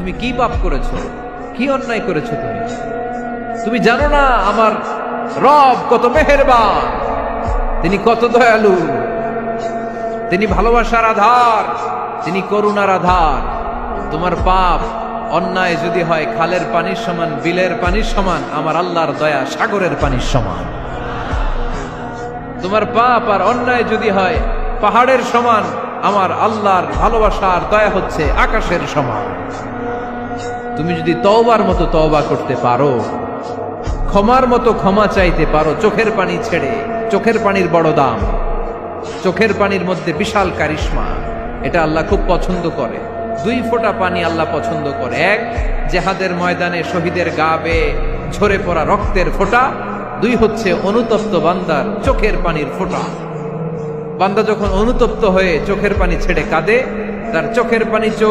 তুমি কি পাপ করেছো, কি অন্যায় করেছো? তুমি জানো না আমার রব কত মেহেরবান, তিনি কত দয়ালু, তিনি ভালোবাসার আধার, তিনি করুণার আধার। তোমার পাপ অন্যায় যদি হয় খালের পানির সমান, বিলের পানির সমান, আমার আল্লাহর দয়া সাগরের পানির সমান। তোমার পাপ আর অন্যায় যদি হয় পাহাড়ের সমান, আমার আল্লাহর ভালোবাসার দয়া হচ্ছে আকাশের সমান। তুমি যদি তওবার মতো তওবা করতে পারো, ক্ষমার মতো ক্ষমা চাইতে পারো, চোখের পানি ছেড়ে, চোখের পানির বড় দাম, চোখের পানির মধ্যে বিশাল কারিশমা, এটা আল্লাহ খুব পছন্দ করে। 2 ফোঁটা পানি আল্লাহ পছন্দ করে। এক, জেহাদের ময়দানে শহীদের গা বেয়ে ঝরে পড়া রক্তের ফোঁটা। 2 হচ্ছে অনুতপ্ত বান্দার চোখের পানির ফোঁটা। বান্দা যখন অনুতপ্ত হয়ে চোখের পানি ছেড়ে কাঁদে, তার চোখের পানি চোখ